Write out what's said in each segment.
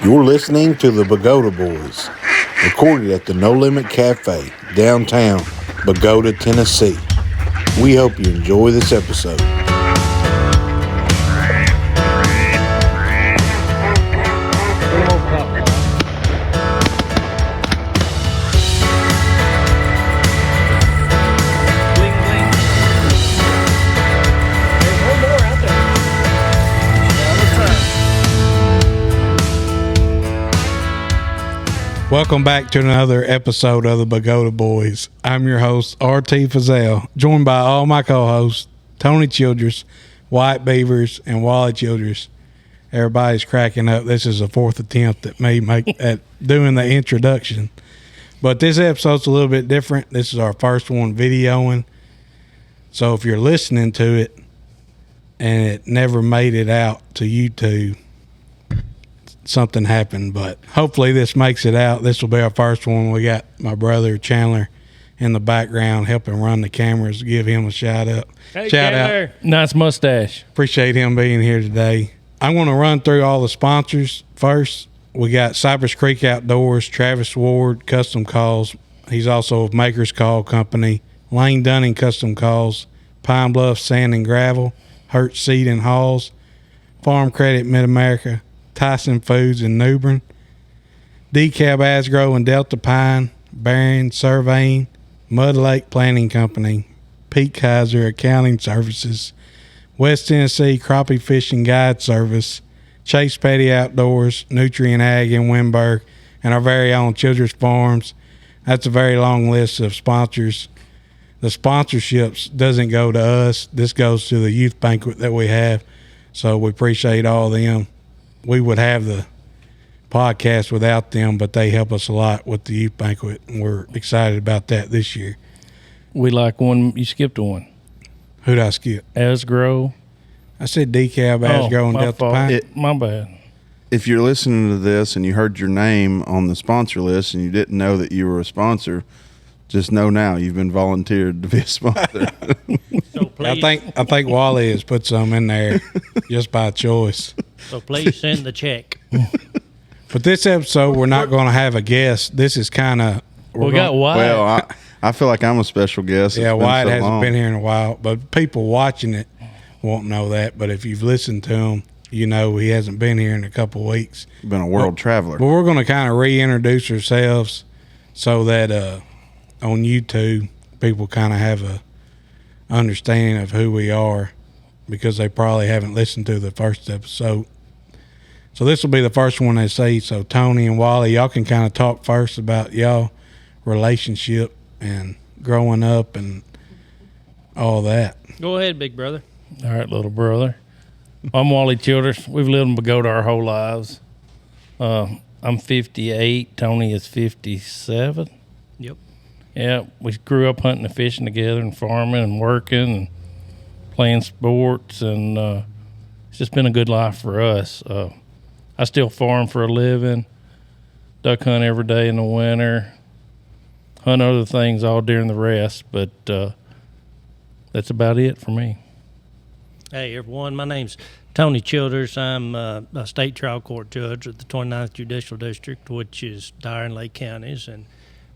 You're listening to the Bogota Boys, recorded at the No Limit Cafe, downtown Bogota, Tennessee. We hope you enjoy this episode. Welcome back to another episode of the Bogota Boys. I'm your host, RT Fazell, joined by all my co-hosts, Tony Childress, White Beavers, and Wally Childress. Everybody's cracking up. This is the fourth attempt at me at doing the introduction. But this episode's a little bit different. This is our first one videoing. So if you're listening to it and it never made it out to YouTube, something happened, but hopefully this makes it out. This will be our first one. We got my brother Chandler in the background helping run the cameras. Give him a shout out. Hey, shout out. Nice mustache. Appreciate him being here today. I'm going to run through all the sponsors first. We got Cypress Creek Outdoors, Travis Ward Custom Calls. He's also of Maker's Call Company, Lane Dunning Custom Calls, Pine Bluff Sand and Gravel, Hurt Seed and Halls, Farm Credit Mid-America, Tyson Foods in New Bern, DeKalb Asgrow and Delta Pine, Barron Surveying, Mud Lake Planning Company, Pete Kaiser Accounting Services, West Tennessee Crappie Fishing Guide Service, Chase Petty Outdoors, Nutrient Ag in Wimberg, and our very own Childress Farms. That's a very long list of sponsors. The sponsorships doesn't go to us. This goes to the youth banquet that we have, so we appreciate all of them. We would have the podcast without them, but they help us a lot with the youth banquet, and we're excited about that this year. We like one. You skipped one. Who'd I skip? Asgrow. I said DeKalb, Asgrow, and Delta Pine. My bad. If you're listening to this and you heard your name on the sponsor list and you didn't know that you were a sponsor, just know now you've been volunteered to be a sponsor. So please, I think Wally has put some in there just by choice. So please send the check. But this episode, we're not going to have a guest. This is kind of... We got Wyatt. Well, I feel like I'm a special guest. Yeah, Wyatt hasn't long. been here in a while, but people watching it won't know that. But if you've listened to him, you know he hasn't been here in a couple of weeks. Been a world traveler. But we're going to kind of reintroduce ourselves so that on YouTube, people kind of have a understanding of who we are because they probably haven't listened to the first episode. So this will be the first one they see. So Tony and Wally, y'all can kind of talk first about y'all relationship and growing up and all that. Go ahead, big brother. All right, little brother. I'm Wally Childress. We've lived in Bogota our whole lives. I'm 58. Tony is 57. Yep. Yeah, we grew up hunting and fishing together and farming and working and playing sports, and it's just been a good life for us. I still farm for a living, duck hunt every day in the winter, hunt other things all during the rest, but that's about it for me. Hey, everyone. My name's Tony Childress. I'm a state trial court judge at the 29th Judicial District, which is Dyer and Lake counties. And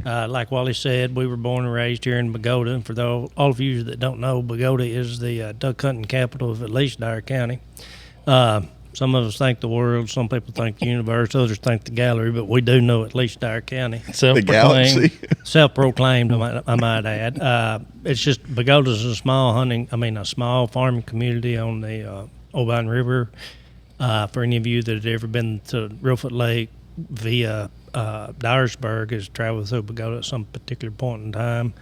like Wally said, we were born and raised here in Bogota. And for all of you that don't know, Bogota is the duck hunting capital of at least Dyer County. Some of us think the world, some people think the universe, others think the gallery, but we do know at least Dyer County. The galaxy. Self-proclaimed, I might add. It's just Bogota's a small farming community on the Ovine River. For any of you that have ever been to Reelfoot Lake via Dyersburg, has traveled through Bogota at some particular point in time.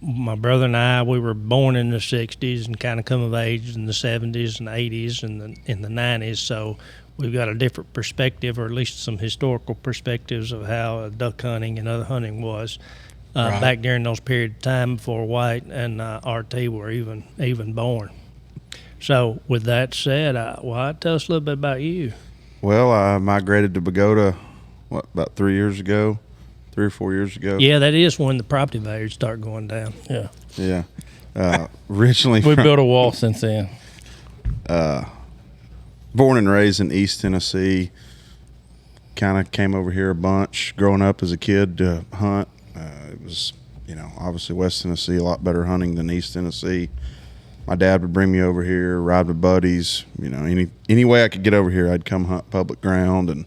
My brother and I, we were born in the 60s and kind of come of age in the 70s and 80s and in the 90s, so we've got a different perspective, or at least some historical perspectives of how duck hunting and other hunting was back during those periods of time before White and RT were even born. So with that said, White, tell us a little bit about you. Well, I migrated to Bogota, about 3 or 4 years ago. Yeah, that is when the property values start going down. Yeah. Yeah. Originally we built a wall since then. Born and raised in East Tennessee. Kind of came over here a bunch growing up as a kid to hunt. It was, obviously West Tennessee, a lot better hunting than East Tennessee. My dad would bring me over here, ride with buddies. Any way I could get over here, I'd come hunt public ground, and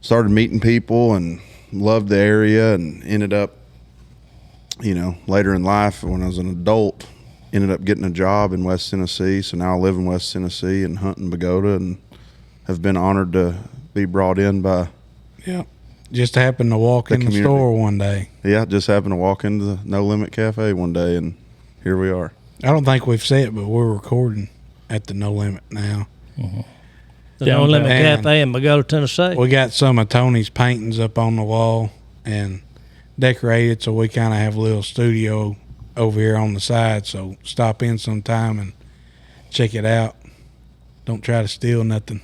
started meeting people and loved the area, and ended up, later in life when I was an adult, ended up getting a job in West Tennessee. So now I live in West Tennessee and hunt in Bogota, and have been honored to be brought in by. Yeah. Just happened to walk in the store one day. Yeah, just happened to walk into the No Limit Cafe one day, and here we are. I don't think we've said it, but we're recording at the No Limit now. Mm-hmm. The No Limit Cafe in Bogota, Tennessee. We got some of Tony's paintings up on the wall and decorated, so we kind of have a little studio over here on the side. So stop in sometime and check it out. Don't try to steal nothing.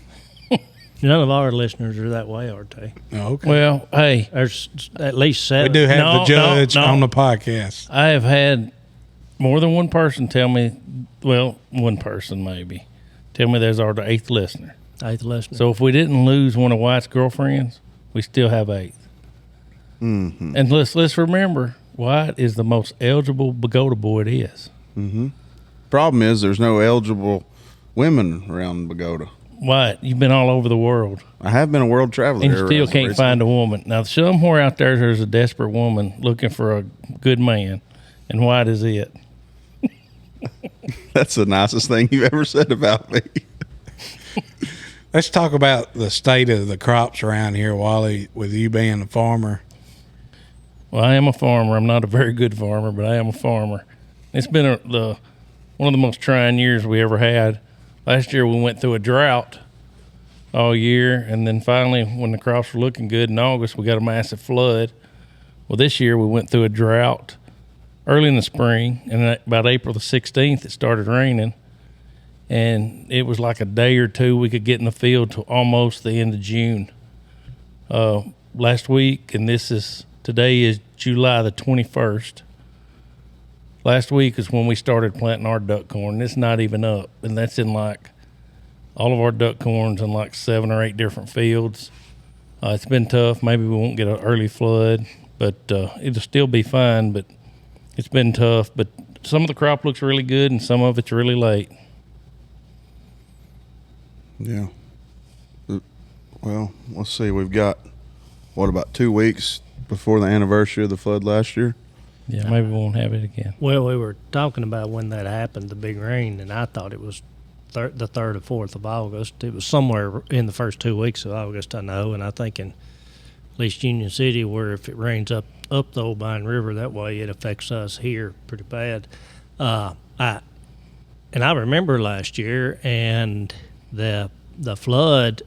None of our listeners are that way, are they? Oh, okay. Well, hey, there's at least 7. We do have the judge on the podcast. I have had more than one person tell me, well, one person maybe, tell me there's our 8th listener. 8th listener. So if we didn't lose one of White's girlfriends, we still have 8th. Mm-hmm. And let's remember, White is the most eligible Bogota boy it is. Mm-hmm. Problem is, there's no eligible women around Bogota. White, you've been all over the world. I have been a world traveler. And you still can't find a woman. Now, somewhere out there's a desperate woman looking for a good man, and White is it. That's the nicest thing you've ever said about me. Let's talk about the state of the crops around here, Wally, with you being a farmer. Well, I am a farmer. I'm not a very good farmer, but I am a farmer. It's been one of the most trying years we ever had. Last year we went through a drought all year, and then finally when the crops were looking good in August, we got a massive flood. Well, this year we went through a drought early in the spring, and about April the 16th it started raining, and it was like a day or two we could get in the field to almost the end of June. Last week, and today is July the 21st. Last week is when we started planting our duck corn. It's not even up, and that's in like all of our duck corn's in like 7 or 8 different fields. It's been tough. Maybe we won't get an early flood, but it'll still be fine. But it's been tough. But some of the crop looks really good, and some of it's really late. Yeah. Well, let's see. We've got about 2 weeks before the anniversary of the flood last year. Yeah, maybe we won't have it again. Well, we were talking about when that happened, the big rain, and I thought it was the 3rd or 4th of August. It was somewhere in the first 2 weeks of August, I know, and I think in at least Union City, where if it rains up the Obion River that way, it affects us here pretty bad. I remember last year, and the flood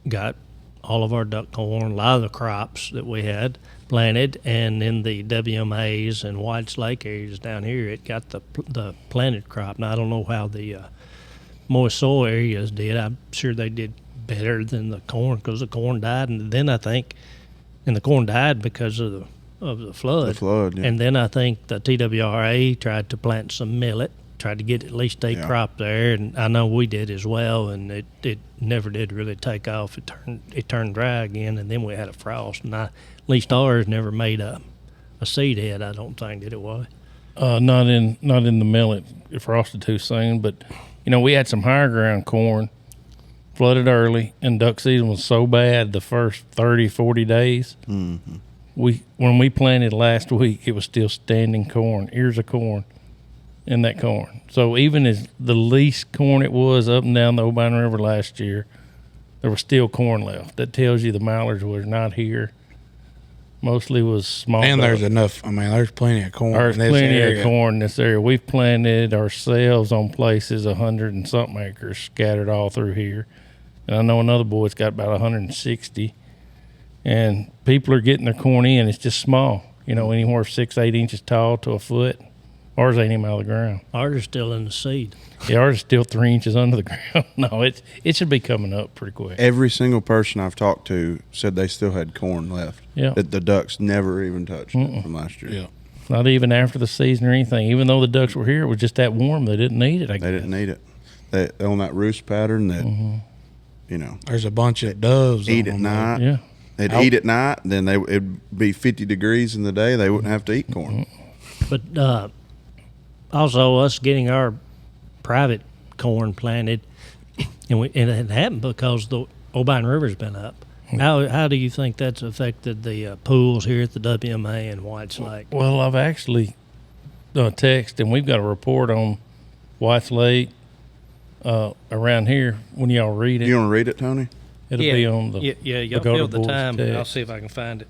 got all of our duck corn, a lot of the crops that we had planted, and in the WMAs and White's Lake areas down here, it got the planted crop. Now, I don't know how the moist soil areas did. I'm sure they did better than the corn because the corn died, and then I think, and the corn died because of the flood. The flood, yeah. And then I think the TWRA tried to plant some millet, tried to get at least a crop there, and I know we did as well, and it never did really take off. It turned dry again, and then we had a frost, and at least ours never made a seed head. I don't think, did it? Why? Not in the millet. It frosted too soon, but we had some higher ground corn flooded early, and duck season was so bad the first 30, 40 days. Mm-hmm. When we planted last week, it was still standing corn, ears of corn in that corn. So even as the least corn it was up and down the Obion River last year, there was still corn left. That tells you the mallards were not here. Mostly was small. And there's enough. I mean, there's plenty of corn There's in this plenty area. of corn in this area. We've planted ourselves on places 100 and something acres scattered all through here. And I know another boy's got about 160. And people are getting their corn in. It's just small. Anywhere 6-8 inches tall to a foot. Ours ain't even out of the ground. Ours is still in the seed. Yeah, ours is still 3 inches under the ground. No, it should be coming up pretty quick. Every single person I've talked to said they still had corn left. Yeah. That the ducks never even touched it from last year. Yeah. Not even after the season or anything. Even though the ducks were here, it was just that warm. They didn't need it, I guess. They didn't need it. that on that roost pattern that you know There's a bunch of doves eat on at them, though. night. Yeah. They'd eat at night, then it'd be 50 degrees in the day. They wouldn't have to eat corn. But also us getting our private corn planted, and it happened because the O'Brien River's been up. How do you think that's affected the pools here at the WMA and White's Lake? Well, I've actually texted, and we've got a report on White's Lake around here when y'all read it. You want to read it, Tony? It'll be on the y'all Bogota fill the Boys time. text. I'll see if I can find it.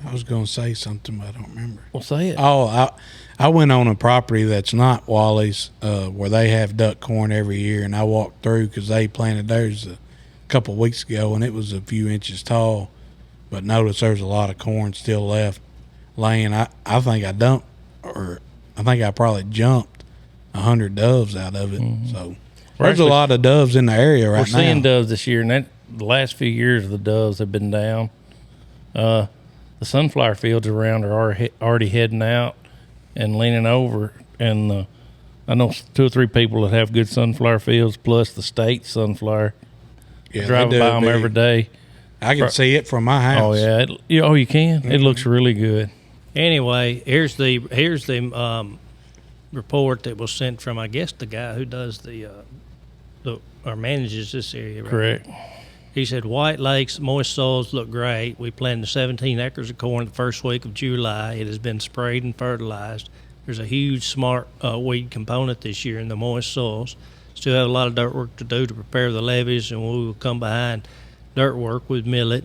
I was going to say something, but I don't remember. Well, say it. Oh, I went on a property that's not Wally's, where they have duck corn every year, and I walked through because they planted theirs a couple weeks ago, and it was a few inches tall. But notice there's a lot of corn still left laying. I think I dumped, or I think I probably jumped 100 doves out of it. So there's a lot of doves in the area right now. We're seeing doves this year, and the last few years the doves have been down. The sunflower fields around are already heading out and leaning over, and I know 2 or 3 people that have good sunflower fields, plus the state sunflower. Yeah, Driving by them every day. I can see it from my house. Oh yeah, you can. It looks really good. Anyway, here's the report that was sent from, I guess, the guy who does or manages this area. Right? Correct. He said, White Lake's moist soils look great. We planted 17 acres of corn the first week of July. It has been sprayed and fertilized. There's a huge smart weed component this year in the moist soils. Still have a lot of dirt work to do to prepare the levees, and we will come behind dirt work with millet.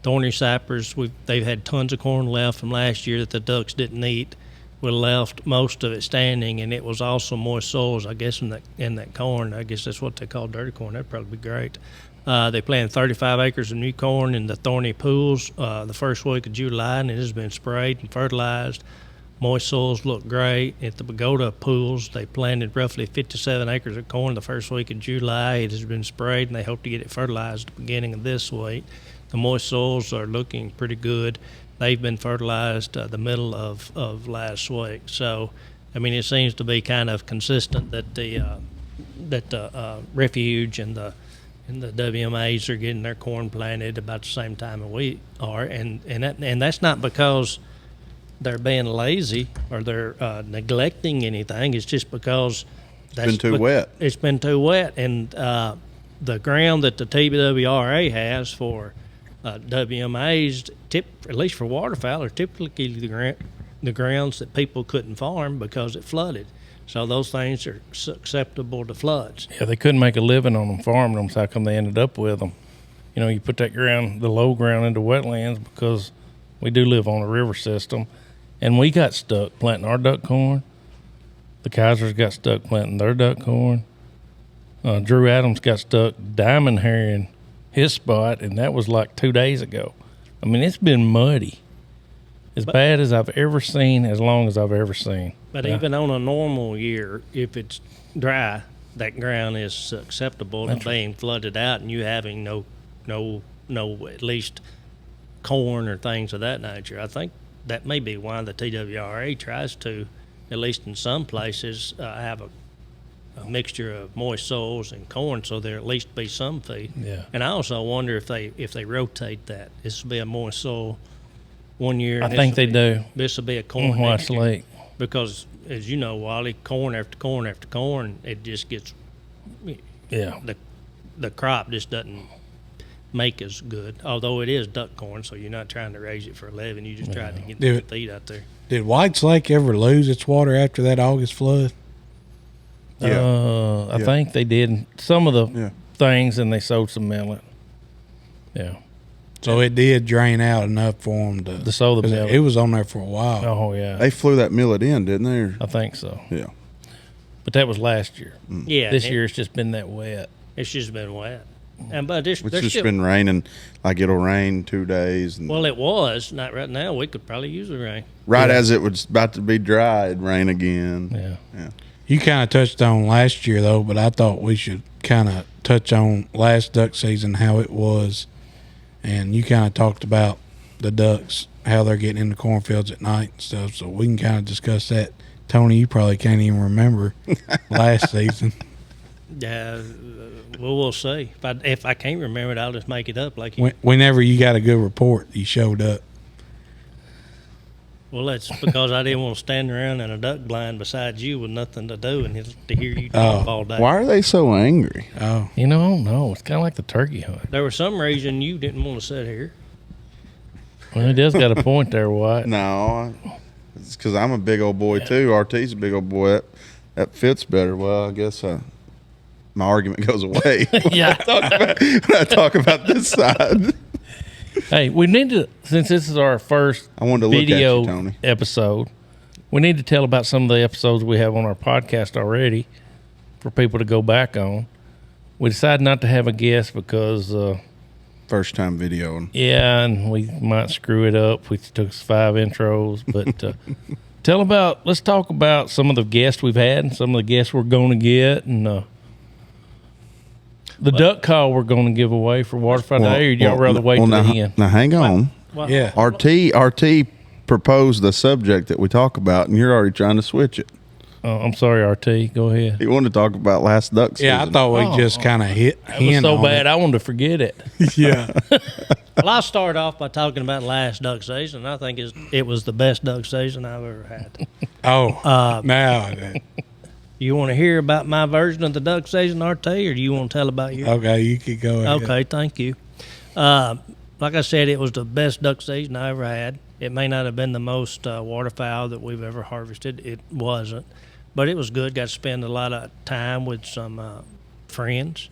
Thorny cypress, they've had tons of corn left from last year that the ducks didn't eat. We left most of it standing, and it was also moist soils, I guess, in that corn. I guess that's what they call dirty corn. That'd probably be great. They planted 35 acres of new corn in the thorny pools the first week of July, and it has been sprayed and fertilized. Moist soils look great. At the Bogota pools, they planted roughly 57 acres of corn the first week of July. It has been sprayed, and they hope to get it fertilized at the beginning of this week. The moist soils are looking pretty good. They've been fertilized the middle of last week. So, I mean, it seems to be kind of consistent that the refuge and the WMAs are getting their corn planted about the same time that we are, and that's not because they're being lazy or they're neglecting anything. It's just because It's been too wet. It's been too wet, and the ground that the TWRA has for WMAs, at least for waterfowl, are typically the grounds that people couldn't farm because it flooded. So those things are susceptible to floods. Yeah, they couldn't make a living on them farming them, so how come they ended up with them? You know, you put that ground, the low ground, into wetlands because we do live on a river system, and we got stuck planting our duck corn. The Kaisers got stuck planting their duck corn. Drew Adams got stuck diamond herring his spot, and that was like 2 days ago. I mean, it's been muddy. As bad as I've ever seen, as long as I've ever seen. But even on a normal year, if it's dry, that ground is acceptable to being flooded out, and you having no at least corn or things of that nature. I think that may be why the TWRA tries to, at least in some places, have a mixture of moist soils and corn, so there at least be some feed. Yeah. And I also wonder if they rotate that. This will be a moist soil one year. I think they do. This will be a corn White next year. Lake. Because, as you know, Wally, corn after corn after corn, it just gets, the crop just doesn't make as good. Although it is duck corn, so you're not trying to raise it for a living. You just trying to get the feed out there. Did White's Lake ever lose its water after that August flood? Yeah. I think they did some of the things, and they sowed some millet. Yeah. So it did drain out enough for them to sow the millet. It was on there for a while. Oh, yeah. They flew that millet in, didn't they? I think so. Yeah. But that was last year. Yeah. This year it's just been that wet. It's just been wet. But It's just been raining. Like it'll rain 2 days. And well, it was. Not right now. We could probably use the rain. right as it was about to be dry, it'd rain again. Yeah. You kind of touched on last year, though, but I thought we should kind of touch on last duck season, how it was. And you kind of talked about the ducks, how they're getting in the cornfields at night and stuff. So we can kind of discuss that Tony, you probably can't even remember last season. Yeah, well, we'll see. If I can't remember it, I'll just make it up. Like you. Whenever you got a good report, you showed up. Well, that's because I didn't want to stand around in a duck blind beside you with nothing to do and to hear you talk all day. Why are they so angry? Oh, You know, I don't know. It's kind of like the turkey hunt. There was some reason you didn't want to sit here. Well, he does got a point there, White. No, it's because I'm a big old boy too. RT's a big old boy. That fits better. Well, I guess my argument goes away Yeah. when I talk about this side. Hey, we need to, since this is our first I wanted to look at video you, Tony. episode, we need to tell about some of the episodes we have on our podcast already for people to go back on. We decided not to have a guest because, First time videoing. yeah, and we might screw it up. We took us 5 intros, but let's talk about some of the guests we've had and some of the guests we're going to get, and the duck call we're going to give away for Waterfowl Day, or y'all rather wait till now, the end? Now, hang on. Well, yeah. RT proposed the subject that we talk about, and you're already trying to switch it. I'm sorry, RT. Go ahead. He wanted to talk about last duck season. Yeah, I thought we just kind of hit. It was so bad, I wanted to forget it. Yeah. Well, I'll start off by talking about last duck season. I think it was the best duck season I've ever had. Oh, now. You want to hear about my version of the duck season, RT, or do you want to tell about yours? Okay, you could go ahead. Okay, thank you. Like I said, it was the best duck season I ever had. It may not have been the most waterfowl that we've ever harvested. It wasn't. But it was good. Got to spend a lot of time with some friends.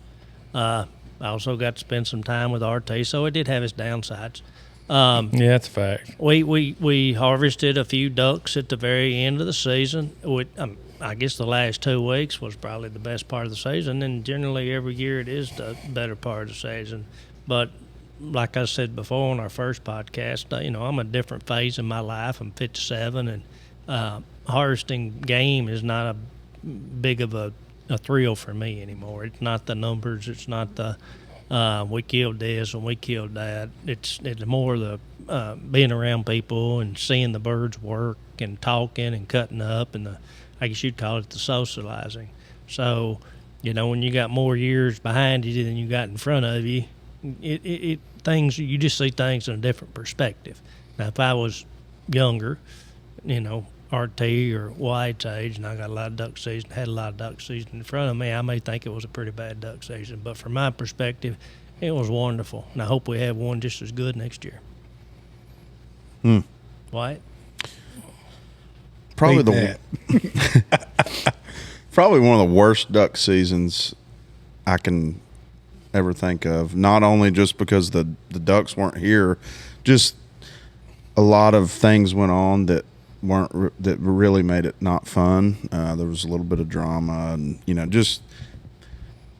I also got to spend some time with RT, so it did have its downsides. Yeah, that's a fact. We harvested a few ducks at the very end of the season. I guess the last 2 weeks was probably the best part of the season, and generally every year it is the better part of the season. But like I said before on our first podcast, I'm a different phase in my life. I'm 57, and harvesting game is not a big of a thrill for me anymore. It's not the numbers. It's not the we killed this and we killed that. It's more the being around people and seeing the birds work and talking and cutting up, and I guess you'd call it the socializing. So, when you got more years behind you than you got in front of you, you just see things in a different perspective. Now, if I was younger, RT or White's age, and I got a lot of duck season, had a lot of duck season in front of me, I may think it was a pretty bad duck season. But from my perspective, it was wonderful, and I hope we have one just as good next year. White? Probably probably one of the worst duck seasons I can ever think of. Not only just because the ducks weren't here, just a lot of things went on that really made it not fun. There was a little bit of drama, and just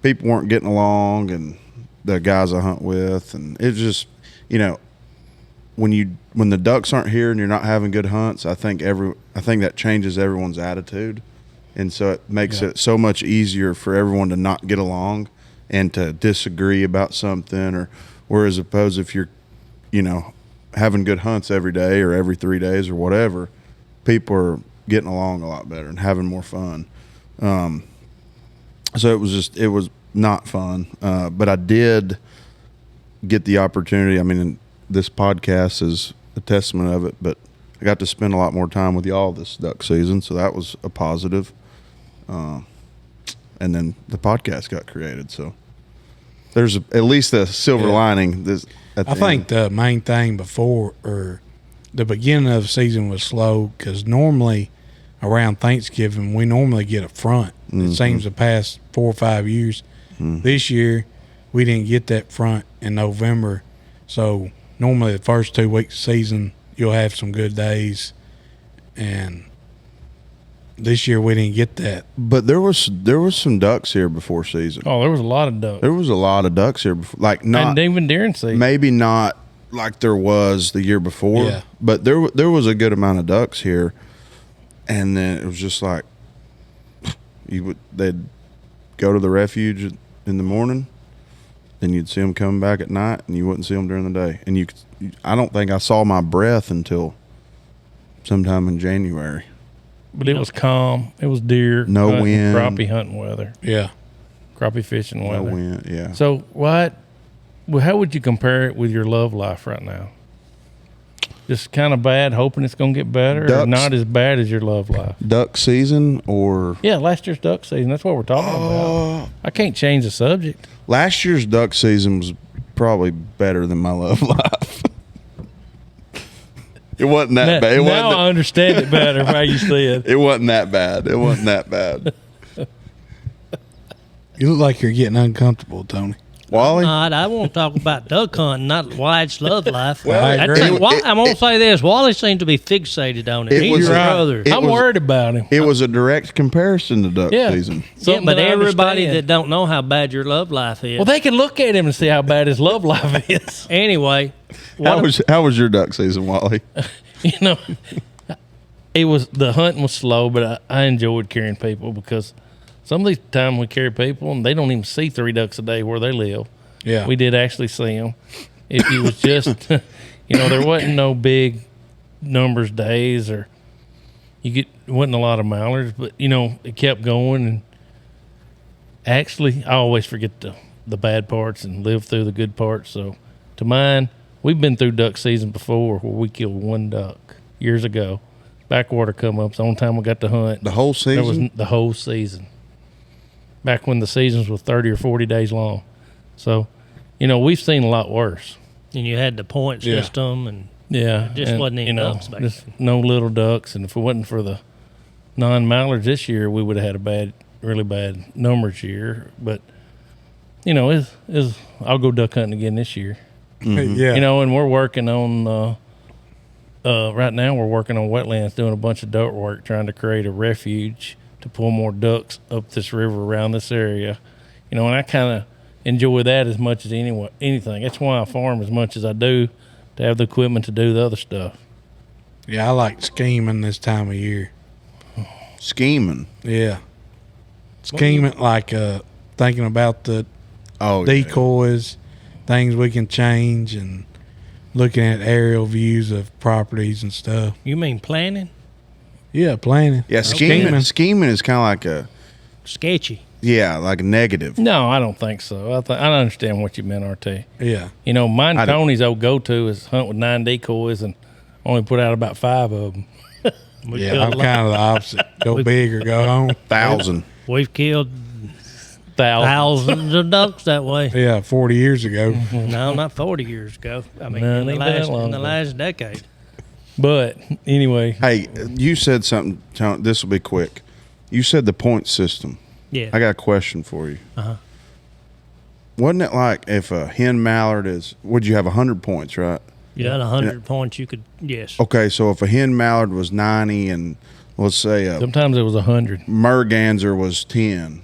people weren't getting along, and the guys I hunt with, and it just when the ducks aren't here and you're not having good hunts, I think that changes everyone's attitude, and so it makes it so much easier for everyone to not get along and to disagree about something, or whereas opposed if you're having good hunts every day or every 3 days or whatever, people are getting along a lot better and having more fun. So it was not fun, but I did get the opportunity. I mean, this podcast is a testament of it, but I got to spend a lot more time with y'all this duck season, so that was a positive. And then the podcast got created, so there's at least a silver lining. I think the main thing before, or the beginning of the season, was slow, because normally around Thanksgiving we normally get a front. It seems the past 4 or 5 years. This year we didn't get that front in November, so normally the first 2 weeks of season you'll have some good days, and this year we didn't get that. But there was some ducks here before season. Oh, there was a lot of ducks. There was a lot of ducks here before, like not and even during season. Maybe not like there was the year before, but there was a good amount of ducks here, and then it was just like they'd go to the refuge in the morning, then you'd see them coming back at night, and you wouldn't see them during the day. And I don't think I saw my breath until sometime in January. But it was calm. It was deer. No hunting, wind. Crappie hunting weather. Yeah. Crappie fishing No weather. wind, yeah. So how would you compare it with your love life right now? Just kind of bad, hoping it's going to get better, or Ducks. not as bad as your love life? Duck season or Yeah, last year's duck season. That's what we're talking about. I can't change the subject. last year's duck season was probably better than my love life. It wasn't that bad. It now wasn't, I understand it better how you said. it wasn't that bad. It wasn't that bad. You look like you're getting uncomfortable, Tony. Wally? I want to talk about duck hunting, not Wyatt's love life. Well, I agree. I'm going to say this. Wally seems to be fixated on it. It He's was your right. brother. It I'm was- worried about him. It was a direct comparison to duck Yeah. season. Yeah, Something but that I everybody understand. that don't know how bad your love life is. Well, they can look at him and see how bad his love life is. Anyway, How was your duck season, Wally? You know, the hunting was slow, but I enjoyed carrying people because some of these times we carry people and they don't even see 3 ducks a day where they live. Yeah. We did actually see them. If you was just, there wasn't no big numbers days or wasn't a lot of mallards, but it kept going. And actually, I always forget the bad parts and live through the good parts. So to mine, we've been through duck season before where we killed 1 duck years ago. Backwater come up. It's the only time we got to hunt. The whole There was season? the whole season. Back when the seasons was 30 or 40 days long. So, we've seen a lot worse. and you had the point Yeah. system, and Yeah. It just wasn't any ducks back just no little ducks. And if it wasn't for the non-mallards this year, we would have had a really bad numbers year. But, I'll go duck hunting again this year. Yeah. And we're working on, right now we're working on wetlands, doing a bunch of dirt work, trying to create a refuge to pull more ducks up this river around this area. And I kind of enjoy that as much as anything. That's why I farm as much as I do, to have the equipment to do the other stuff. Yeah, I like scheming this time of year. Scheming. Yeah. Scheming, like thinking about the Oh, yeah. decoys, things we can change, and looking at aerial views of properties and stuff. you mean planning? Yeah, planning. Yeah, scheming is kind of like Sketchy. like a negative. No, I don't think so. I understand what you meant, RT. Yeah. Mine, I don't- Tony's old go-to is hunt with 9 decoys and only put out about 5 of them. We Yeah, killed I'm kind of the opposite. Go big or go home. 1,000. We've killed Thousands. thousands of ducks that way. Yeah, 40 years ago. No, not 40 years ago. I mean, No, in the ain't that last long in the ago. last decade. But anyway, Hey, you said something. This will be quick. You said the point system. Yeah. I got a question for you. Uh-huh. Wasn't it like if a hen mallard would you have 100 points, right? You had 100 points. You could, yes. Okay, so if a hen mallard was 90 and let's say a sometimes it was 100. merganser was 10.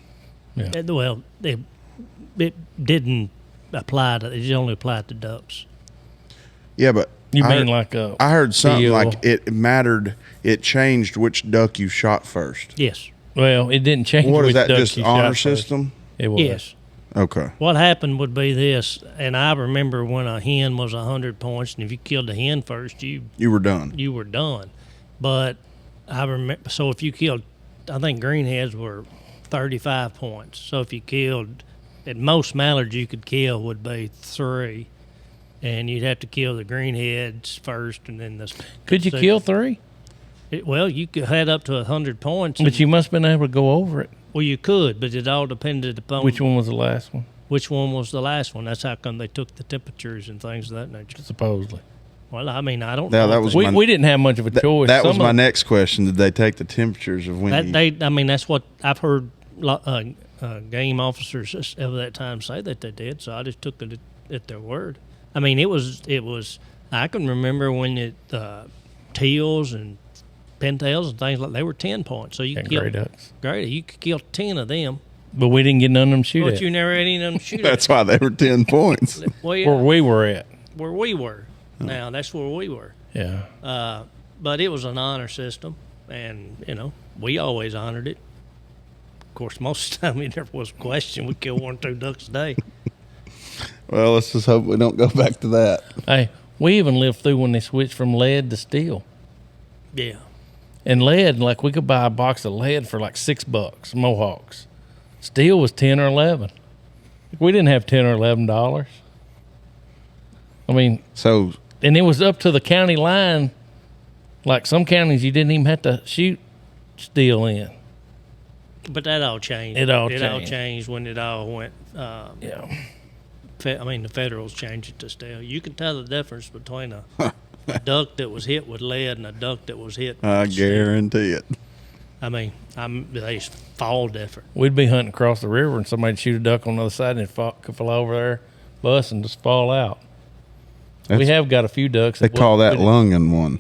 Well, it didn't apply to. It only applied to ducks. Yeah, but You I mean heard, like a I heard something teal. like it mattered. It changed which duck you shot first. Yes. Well, it didn't change. What is which that? duck Just you honor shot first. system? It was. Yes. Okay. What happened would be this, and I remember when a hen was 100 points, and if you killed the hen first, you You were done. were done. But I remember, so if you killed, I think greenheads were 35 points. So if you killed, at most mallards you could kill would be 3, and you'd have to kill the greenheads first, and then the. Could you second. kill 3? Well, you could had up to 100 points. But you must have been able to go over it. Well, you could, but it all depended upon Which one was the last one? which one was the last one. That's how come they took the temperatures and things of that nature. Supposedly. Well, I mean, I don't Yeah, know. that if was they- We didn't have much of a choice. That was Some my of- next question. Did they take the temperatures of when you, I mean, that's what I've heard game officers of that time say that they did. So I just took it at their word. I mean, it was. I can remember when teals and pintails and things like they were 10 points. So you and could gray kill ducks. great. You could kill 10 of them, But we didn't get none of them shoot but at you never had any of them shoot. That's why they were 10 points. at. Well, yeah, where we were at. where we were. Now that's where we were. Yeah. But it was an honor system, and we always honored it. Of course, most of the time it never was a question. We killed 1 or 2 ducks a day. Well, let's just hope we don't go back to that. Hey, we even lived through when they switched from lead to steel. Yeah, And lead, like we could buy a box of lead for like $6, Mohawks. Steel was 10 or 11. We didn't have 10 or $11. I mean, So and it was up to the county line. Like some counties, you didn't even have to shoot steel in. But that all changed. It all all changed. changed when it all went. Yeah. The federals changed it to steel. You can tell the difference between a duck that was hit with lead and a duck that was hit. I with steel. guarantee it. They fall different. We'd be hunting across the river and somebody'd shoot a duck on the other side and it could fall over there, bust, and just fall out. We That's- have got a few ducks. They call that we- lunging one.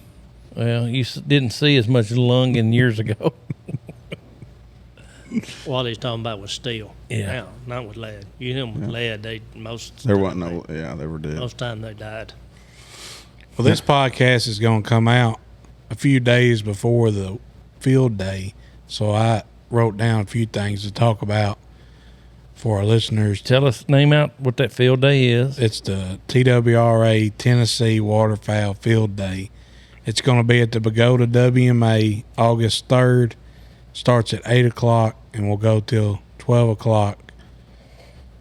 Well, you didn't see as much lunging years ago. What he's talking about was steel. Yeah. Now, not with lead. You hit them with lead, they There wasn't no. Yeah, they were dead. most time they died. Well, this podcast is going to come out a few days before the field day, so I wrote down a few things to talk about for our listeners. Name out what that field day is. It's the TWRA Tennessee Waterfowl Field Day. It's going to be at the Bogota WMA August 3rd. Starts at 8 o'clock and will go till 12 o'clock.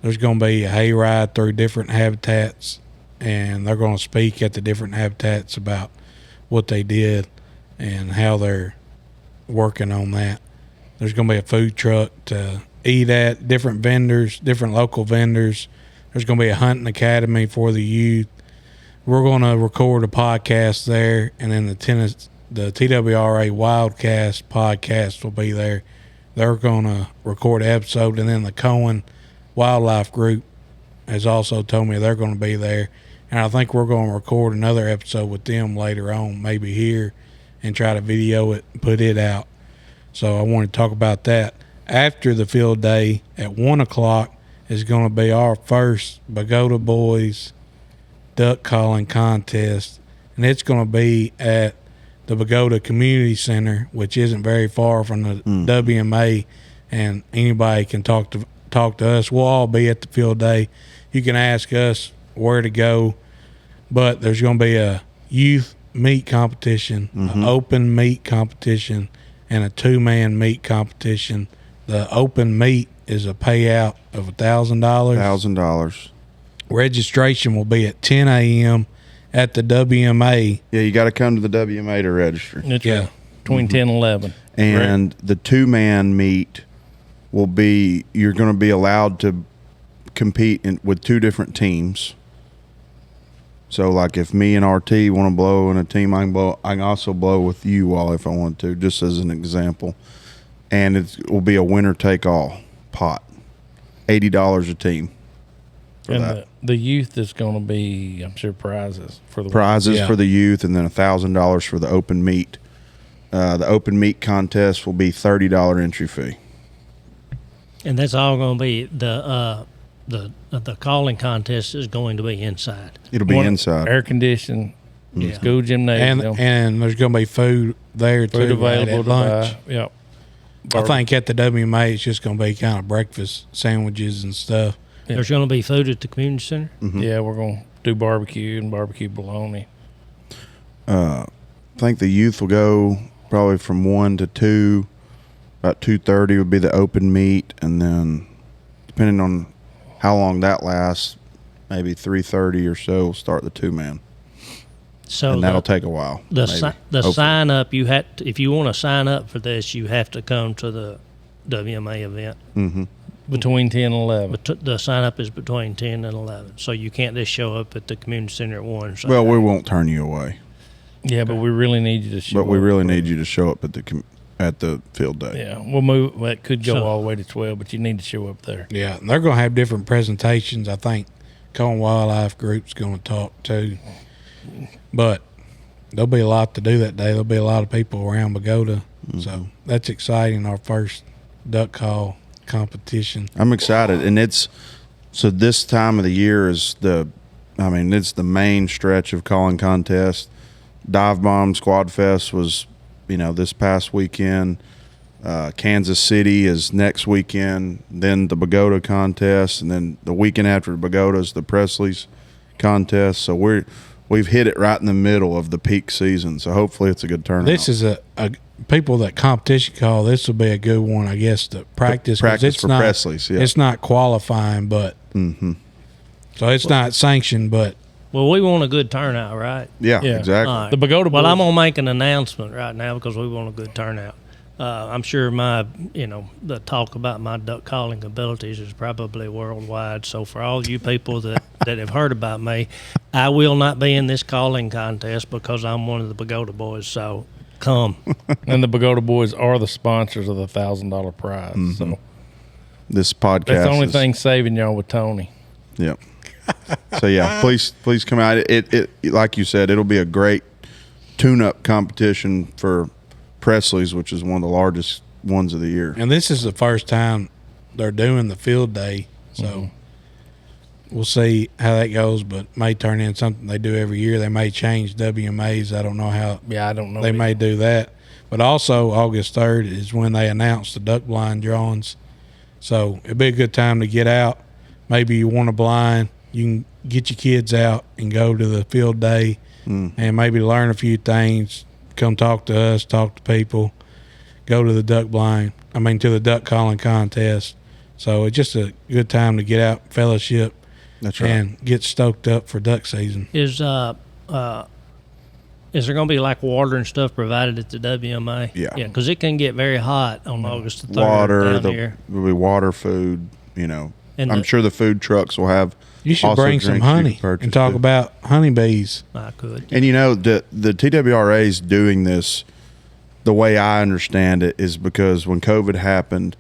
There's going to be a hayride through different habitats, and they're going to speak at the different habitats about what they did and how they're working on that. There's going to be a food truck to eat at, different vendors, different local vendors. There's going to be a hunting academy for the youth. We're going to record a podcast there, and then the TWRA Wildcast podcast will be there. They're going to record an episode, and then the Cohen Wildlife Group has also told me they're going to be there. And I think we're going to record another episode with them later on, maybe here, and try to video it and put it out. So I want to talk about that. After the field day at 1 o'clock is going to be our first Bogota Boys duck calling contest, and it's going to be at the Bogota Community Center, which isn't very far from the WMA, and anybody can talk to us. We'll all be at the field day. You can ask us where to go, but there's going to be a youth meat competition, an open meat competition, and a two-man meat competition. The open meat is a payout of $1,000. $1,000. Registration will be at 10 a.m. at the WMA. Yeah, you got to come to the WMA to register. It's Yeah. between 10 and 11. And the two-man meet will be, you're going to be allowed to compete with two different teams. So, like, if me and RT want to blow in a team, I can also blow with you all if I want to, just as an example. And it will be a winner-take-all pot, $80 a team. And the youth is going to be, I'm sure, prizes for the Prizes for the youth, and then $1,000 for the open meat. The open meat contest will be $30 entry fee. And that's all going to be the calling contest is going to be inside. It'll be inside. air conditioned Yeah. school gymnasium. And there's going to be food there too. food available at to lunch. buy. Yep. I think at the WMA it's just going to be kind of breakfast sandwiches and stuff. Yeah. There's going to be food at the community center. Yeah, we're going to do barbecue and barbecue bologna. I think the youth will go probably from 1 to 2. About 2:30 would be the open meet, and then depending on how long that lasts, maybe 3:30 or so, we'll start the two-man, So and that'll take a while. the maybe. sign up you had to, if you want to sign up for this, you have to come to the WMA event. Between 10 and 11. But the sign up is between 10 and 11, so you can't just show up at the community center at 1. So Well, we won't turn you away, Yeah, but we really need you to show but we up. really need you to show up at the field day. Yeah, we'll move. Well, it could go So- all the way to 12, but you need to show up there. Yeah, and they're going to have different presentations. I think Cohen Wildlife Group's going to talk too. But there'll be a lot to do that day. There'll be a lot of people around Bogota. So that's exciting, our first duck call competition. I'm excited, and so this time of the year is it's the main stretch of calling contest. Dive Bomb Squad Fest was, this past weekend. Kansas City is next weekend. Then the Bogota contest, and then the weekend after Bogota is the Presley's contest. So we've hit it right in the middle of the peak season. So hopefully it's a good turnout. This is a people that competition call. This will be a good one, I guess, to practice. 'Cause Practice it's for not, Presley's, yeah. It's not qualifying, but so it's not sanctioned, but Well, we want a good turnout, right? Yeah, Yeah. exactly. All right. The Bogota Well, Boys- I'm gonna make an announcement right now because we want a good turnout. I'm sure the talk about my duck calling abilities is probably worldwide. So for all you people that have heard about me, I will not be in this calling contest because I'm one of the Bogota Boys. So come. And the Bogota Boys are the sponsors of the $1,000 prize. So This podcast that's the only is- thing saving y'all with Tony. Yep. So yeah, please come out. It like you said, it'll be a great tune-up competition for Presley's, which is one of the largest ones of the year. and this is the first time they're doing the field day, so we'll see how that goes. But may turn in something they do every year. They may change WMAs. I don't know how. Yeah, I don't know. They may do that. But also August 3rd is when they announce the duck blind drawings. So it'd be a good time to get out. Maybe you want a blind. You can get your kids out and go to the field day and maybe learn a few things. Come talk to us, talk to people. Go to the to the duck calling contest. So it's just a good time to get out, fellowship, That's right. and get stoked up for duck season. Is there going to be like water and stuff provided at the WMA? Yeah. Yeah, because it can get very hot on August the 3rd Water, down here. there'll be water, food. And I'm the- sure the food trucks will have. You should also bring some drinks you can honey purchase and talk too. about honeybees. I could. And the TWRA is doing this. The way I understand it is because when COVID happened,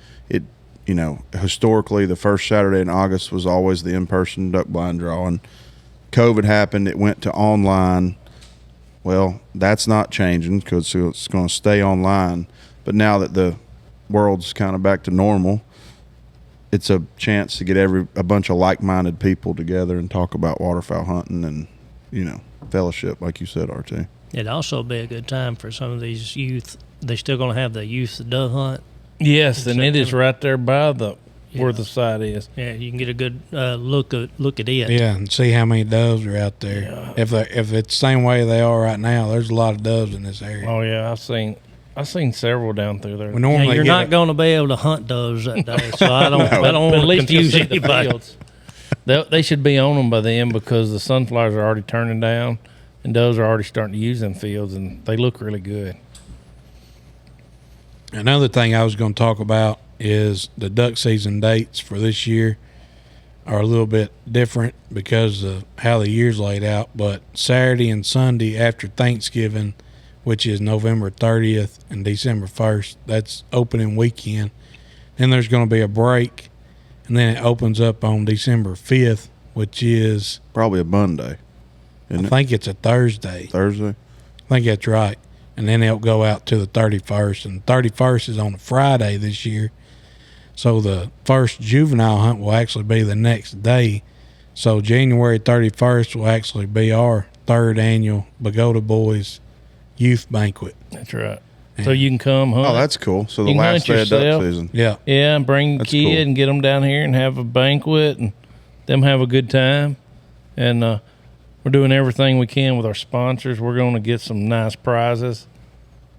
historically the first Saturday in August was always the in-person duck blind drawing. COVID happened, it went to online. Well, that's not changing because it's going to stay online. But now that the world's kind of back to normal, it's a chance to get a bunch of like-minded people together and talk about waterfowl hunting and, fellowship, like you said, RT. It'd also be a good time for some of these youth. They're still going to have the youth dove hunt. Yes, and it is right there by where Yeah. the site is. Yeah, you can get a good look at it. Yeah, and see how many doves are out there. If it's the same way they are right now, there's a lot of doves in this area. Oh yeah, I've seen several down through there. We normally Yeah, you're get not going to be able to hunt doves that day, so I don't. I But don't at want to least you'll confuse see the anybody. fields. They should be on them by then because the sunflowers are already turning down, and doves are already starting to use them fields, and they look really good. Another thing I was going to talk about is the duck season dates for this year are a little bit different because of how the year's laid out. But Saturday and Sunday after Thanksgiving, which is November 30th and December 1st, that's opening weekend. Then there's going to be a break, and then it opens up on December 5th, which is, Probably a Monday, I isn't it? think it's a Thursday. Thursday. I think that's right. And then it'll go out to the 31st. And 31st is on a Friday this year. So the first juvenile hunt will actually be the next day. So January 31st will actually be our third annual Bogota Boys Youth Banquet. That's right. So you can come hunt. Oh, that's cool. So the You can last hunt day of duck yourself. season. Yeah. Yeah, and bring your That's kid cool. and get them down here and have a banquet and them have a good time. And we're doing everything we can with our sponsors. We're going to get some nice prizes.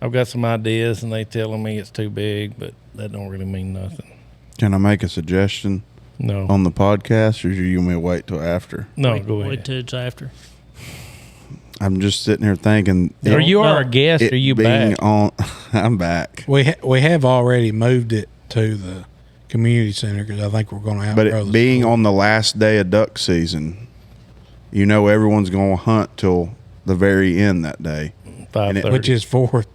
I've got some ideas, and they telling me it's too big, but that don't really mean nothing. Can I make a suggestion No, on the podcast, or do you want me to wait till after? no, go Wait ahead. till it's after. I'm just sitting here thinking. Or you are a No, guest, it or you being back? on. I'm back, We have already moved it to the community center because I think we're going to but outgrow it the being school. on the last day of duck season, everyone's going to hunt till the very end that day. 5:30. which is 4:30.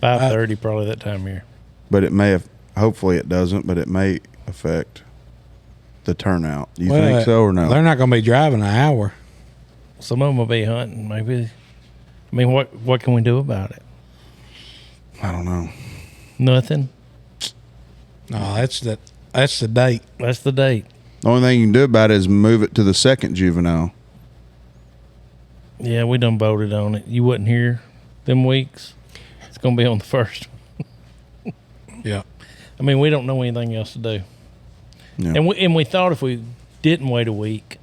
5:30 probably that time of year. But it may have. Hopefully, it doesn't. But it may affect the turnout. Do you think so or no? They're not going to be driving an hour. Some of them will be hunting. Maybe. I mean, what can we do about it? I don't know. Nothing. No, that's the date. That's the date. The only thing you can do about it is move it to the second juvenile. Yeah, we done voted on it. You wasn't here them weeks. It's gonna be on the first. Yeah. I mean, we don't know anything else to do. Yeah. And we thought if we didn't wait a week,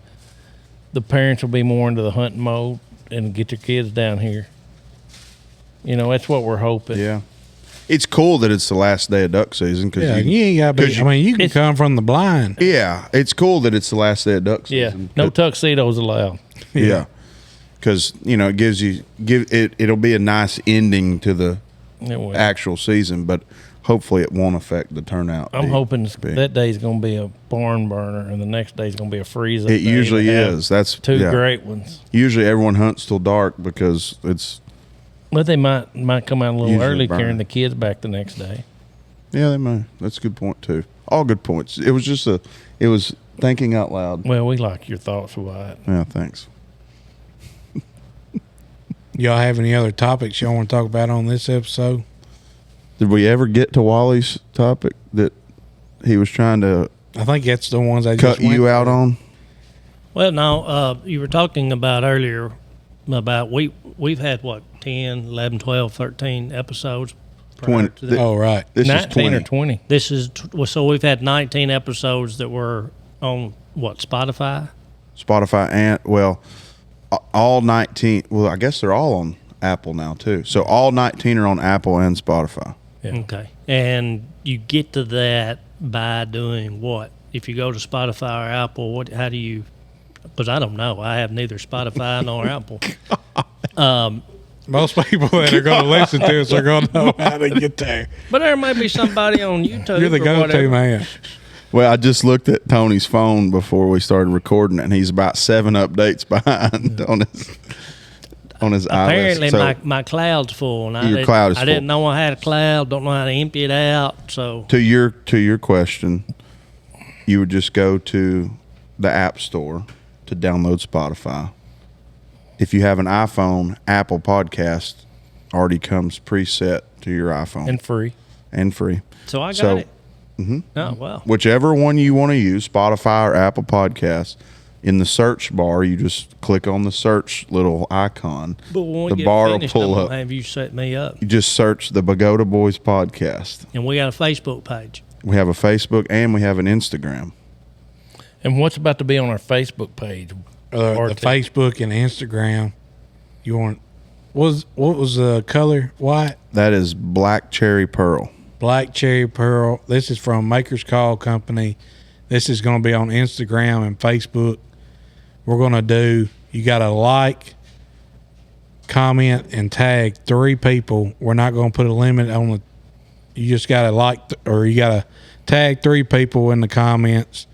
the parents will be more into the hunting mode and get their kids down here. That's what we're hoping. Yeah. It's cool that it's the last day of duck season. Cause Yeah, you ain't got to be. I mean, you can come from the blind. Yeah, it's cool that it's the last day of duck Yeah, season. no tuxedos allowed. Yeah, because it gives you it'll be a nice ending to the It will. actual season, but hopefully it won't affect the turnout. I'm hoping big. that day's going to be a barn burner, and the next day's going to be a freeze. It usually is. That's two great ones. Usually everyone hunts till dark because it's. But they might come out a little Usually early, burn. carrying the kids back the next day. Yeah, they may. That's a good point too. All good points. It was just it was thinking out loud. Well, we like your thoughts, Wyatt. Yeah, thanks. Y'all have any other topics y'all want to talk about on this episode? Did we ever get to Wally's topic that he was trying to I think that's the ones I cut just went you out through. on? Well, no, you were talking about earlier about we've had, 10, 11, 12, 13 episodes. prior 20. to this. Oh, right. This is 19 20. or 20. This is so we've had 19 episodes that were on Spotify. Spotify and all 19. Well, I guess they're all on Apple now too. So all 19 are on Apple and Spotify. Yeah. Okay, and you get to that by doing what? If you go to Spotify or Apple, what? How do you? Because I don't know. I have neither Spotify nor Apple. Most people that are going to listen to us are going to know how to get there. But there may be somebody on YouTube. You're the or go-to whatever. man. Well, I just looked at Tony's phone before we started recording, and he's about 7 updates behind on his Apparently, iOS. So my cloud's full, and Your cloud is I didn't full. know I had a cloud. Don't know how to empty it out. So to your question, you would just go to the App Store to download Spotify. If you have an iPhone, Apple Podcast already comes preset to your iPhone And free. and free. so I got So, it. Oh well. Whichever one you want to use, Spotify or Apple Podcasts, in the search bar, you just click on the search little icon. But when we The get bar will finished, pull I'm up. gonna have you set me up, You just search the Bogota Boys podcast. and we got a Facebook page. We have a Facebook and we have an Instagram. And what's about to be on our Facebook page? Or The to- Facebook and Instagram. You want what was the color? White, That is Black Cherry Pearl. black cherry pearl. This is from Maker's Call Company. This is going to be on Instagram and Facebook. We're going to do. You got to like, comment, and tag 3 people. We're not going to put a limit on the. You just got to like or you got to tag 3 people in the comments.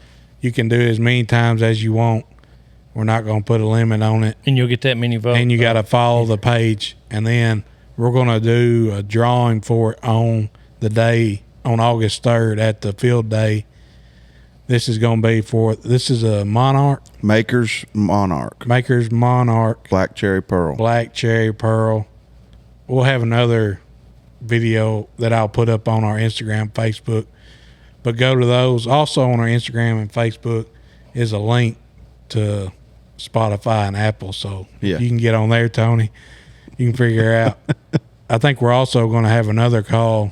You can do it as many times as you want. We're not going to put a limit on it. And you'll get that many votes. And you got to follow the page. And then we're going to do a drawing for it on the day, on August 3rd at the field day. This is going to be this is a Monarch, Maker's Monarch. Maker's Monarch, Black Cherry Pearl. Black Cherry Pearl. We'll have another video that I'll put up on our Instagram, Facebook. But go to those. Also on our Instagram and Facebook is a link to Spotify and Apple. So Yeah. you can get on there, Tony. You can figure out. I think we're also going to have another call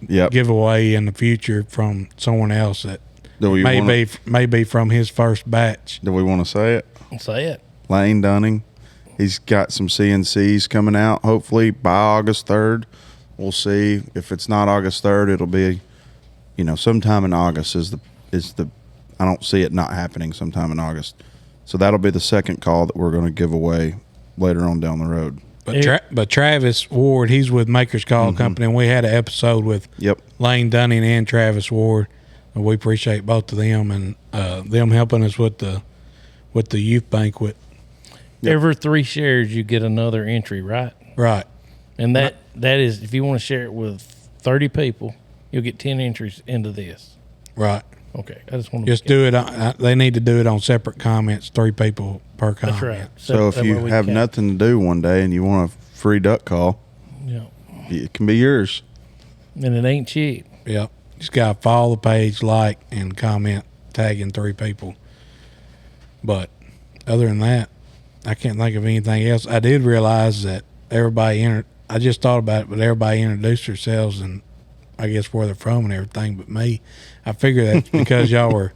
Yep. giveaway in the future from someone else that Do we may be from his first batch. Do we want to say it? Say it. Lane Dunning. He's got some CNCs coming out. Hopefully by August 3rd. We'll see. If it's not August 3rd, it'll be, sometime in August is the. I don't see it not happening sometime in August. So that'll be the second call that we're going to give away later on down the road. But Travis Ward, he's with Maker's Call Company, and we had an episode with Yep. Lane Dunning and Travis Ward. And we appreciate both of them and them helping us with the youth banquet. Yep. Every 3 shares, you get another entry, right? Right. And that is, if you want to share it with 30 people, you'll get 10 entries into this. Right. Okay. I just want to Just do it. They need to do it on separate comments, 3 people per comment. That's right. So if that way you we have can- nothing to do one day and you want a free duck call, Yeah. it can be yours. And it ain't cheap. Yep. Just got to follow the page, like, and comment, tagging 3 people. But other than that, I can't think of anything else. I did realize that I just thought about it, but everybody introduced themselves and I guess where they're from and everything but me. I figure that's because y'all were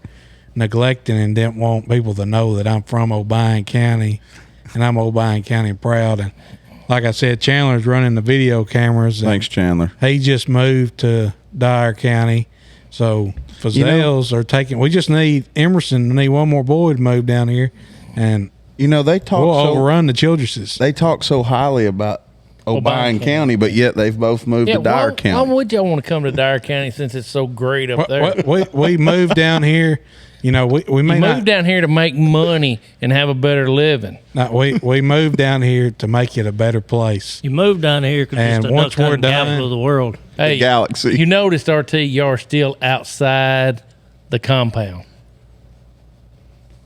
neglecting and didn't want people to know that I'm from Obion County, and I'm Obion County proud. And like I said, Chandler's running the video cameras. Thanks, Chandler. He just moved to Dyer County, so Fazales are taking. We just need Emerson. We need one more boy to move down here, and They talk we'll overrun the Childresses. They talk so highly about Obion County, but yet they've both moved to Dyer County. Why would y'all want to come to Dyer County since it's so great up there? We moved down here. We may moved down here to make money and have a better living. No, we moved down here to make it a better place. You moved down here because it's the once duck we're hunting done, capital of the world. Hey, The galaxy. You noticed, RT, y'all are still outside the compound.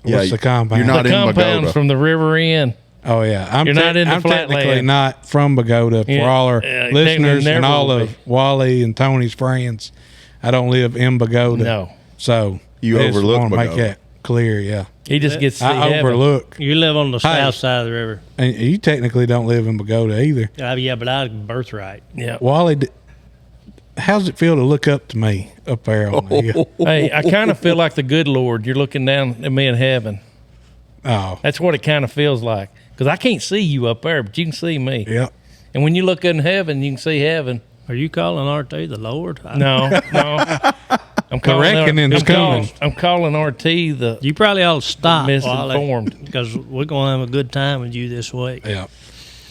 What's the compound? You're not The in compound's Bogota. from the river in. Oh yeah, You're not in the I'm technically flatland. not from Bogota. For Yeah, all our technically listeners and never all will of be. Wally and Tony's friends, I don't live in Bogota. No. So You I just overlook wanna make Bogota. that clear. Yeah, He just gets to see I heaven. overlook. You live on the Hey. south side of the river. And you technically don't live in Bogota either. Yeah, but I birthright. Yeah. Wally, how's it feel to look up to me up there on the hill? Hey, I kind of feel like the good Lord. You're looking down at me in heaven. Oh, That's what it kind of feels like. Because I can't see you up there, but you can see me. yeah. And when you look in heaven, you can see heaven. Are you calling RT the Lord? No. I'm calling reckoning's coming. I'm calling RT the You probably ought to stop, misinformed. because we're going to have a good time with you this week. Yeah.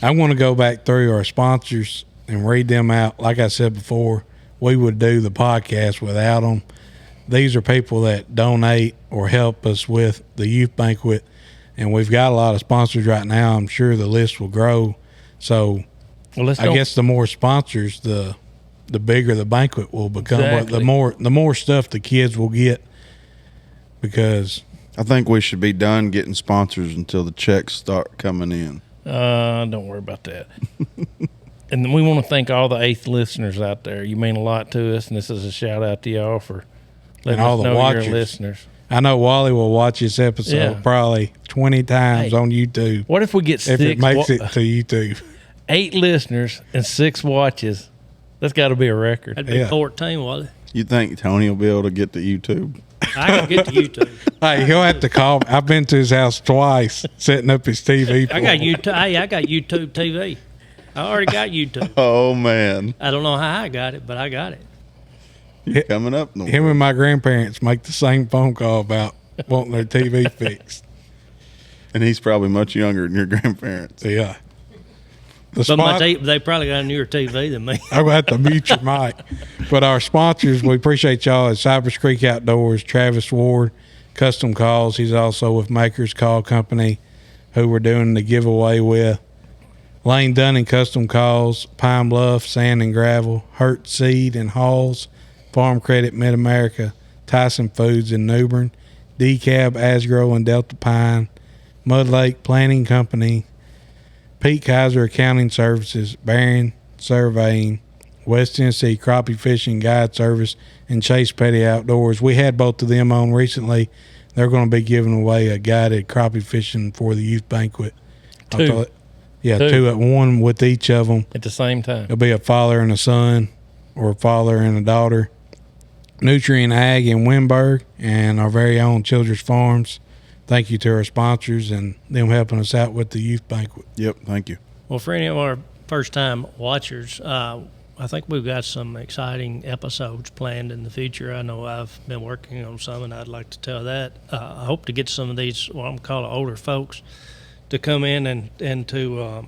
I want to go back through our sponsors and read them out. Like I said before, we would do the podcast without them. These are people that donate or help us with the youth banquet. And we've got a lot of sponsors right now. I'm sure the list will grow. So Well, let's I guess the more sponsors, the bigger the banquet will become. Exactly. The more stuff the kids will get, because I think we should be done getting sponsors until the checks start coming in. Don't worry about that. And we want to thank all the 8th listeners out there. You mean a lot to us, and this is a shout out to y'all for letting And all us the know watchers. you're listeners. I know Wally will watch this episode Yeah. probably 20 times Hey, on YouTube What if we get if 6 it makes it to YouTube. 8 listeners and 6 watches? That's got to be a record. That'd be Yeah. 14, Wally. You think Tony will be able to get to YouTube? I can get to YouTube. Hey, he'll have to call me. I've been to his house twice, setting up his TV. I got YouTube. Hey, I got YouTube TV. I already got YouTube. Oh, man. I don't know how I got it, but I got it. You're coming up. In the Him and my grandparents make the same phone call about wanting their TV fixed. And he's probably much younger than your grandparents. Yeah. The But my spon- they probably got a newer TV than me. I'm going to have to mute your mic. But our sponsors, we appreciate y'all at Cypress Creek Outdoors, Travis Ward, Custom Calls. He's also with Makers Call Company, who we're doing the giveaway with. Lane Dunning Custom Calls, Pine Bluff, Sand and Gravel, Hurt Seed and Halls, Farm Credit Mid-America, Tyson Foods in New Bern, DeKalb, Asgrow and Delta Pine, Mud Lake Planning Company, Pete Kaiser Accounting Services, Barron Surveying, West Tennessee Crappie Fishing Guide Service, and Chase Petty Outdoors. We had both of them on recently. They're going to be giving away a guided crappie fishing for the youth banquet. Two. Two at one with each of them. At the same time. It'll be a father and a son, or a father and a daughter. Nutrient Ag in Wimberg, and our very own Children's Farms. Thank you to our sponsors and them helping us out with the youth banquet. Yep, thank you. Well, for any of our first-time watchers, I think we've got some exciting episodes planned in the future. I know I've been working on some, and I'd like to tell that. I hope to get some of these, what I'm calling older folks, to come in and to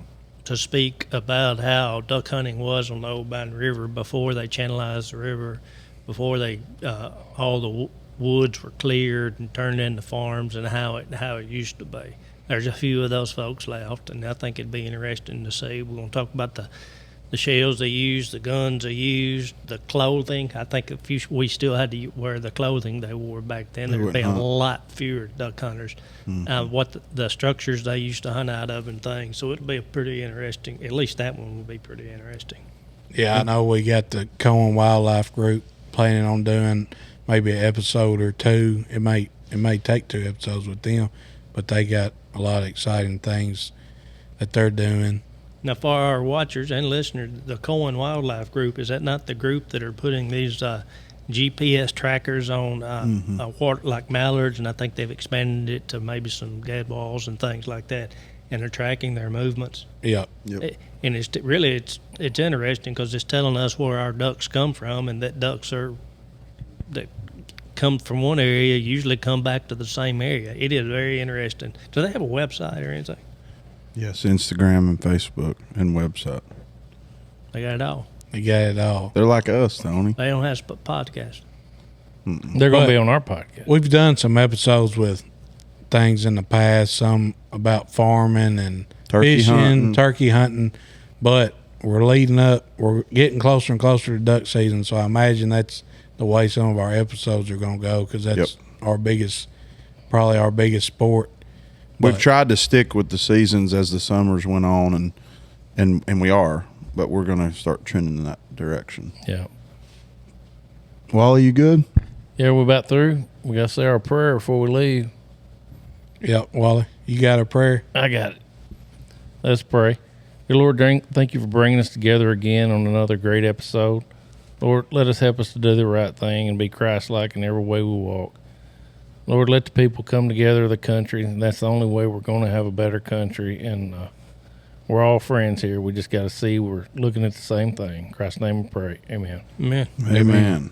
speak about how duck hunting was on the Old Baton River before they channelized the river, before they all the woods were cleared and turned into farms, and how it used to be. There's a few of those folks left, and I think it'd be interesting to see. We're going to talk about the shells they used, the guns they used, the clothing. I think we still had to wear the clothing they wore back then, there would be a lot fewer duck hunters. What the structures they used to hunt out of and things. So it'll be a pretty interesting, at least that one will be pretty interesting. Yeah, I know we got the Cohen Wildlife Group planning on doing maybe an episode or two. It may take 2 episodes with them, but they got a lot of exciting things that they're doing. Now, for our watchers and listeners, the Cohen Wildlife Group, is that not the group that are putting these GPS trackers on like mallards, and I think they've expanded it to maybe some gadwalls and things like that, and they're tracking their movements. Yeah. And it's interesting because it's telling us where our ducks come from, and that ducks that come from one area usually come back to the same area. It is very interesting. Do they have a website or anything? Yes, Instagram and Facebook and website. They got it all. They got it all. They're like us, Tony. They don't have a podcast. They're going to be on our podcast. We've done some episodes with things in the past, some about farming and Turkey fishing, hunting. turkey hunting, but we're leading up. We're getting closer and closer to duck season, so I imagine that's the way some of our episodes are going to go because that's probably our biggest sport. We've tried to stick with the seasons as the summers went on, and we are, but we're going to start trending in that direction. Yeah. Wally, you good? Yeah, we're about through. We got to say our prayer before we leave. Yep, Wally, you got a prayer? I got it. Let's pray. Dear Lord, thank you for bringing us together again on another great episode. Lord, let us help us to do the right thing and be Christ-like in every way we walk. Lord, let the people come together of the country. That's the only way we're going to have a better country. And we're all friends here. We just got to see we're looking at the same thing. In Christ's name we pray. Amen. Amen. Amen.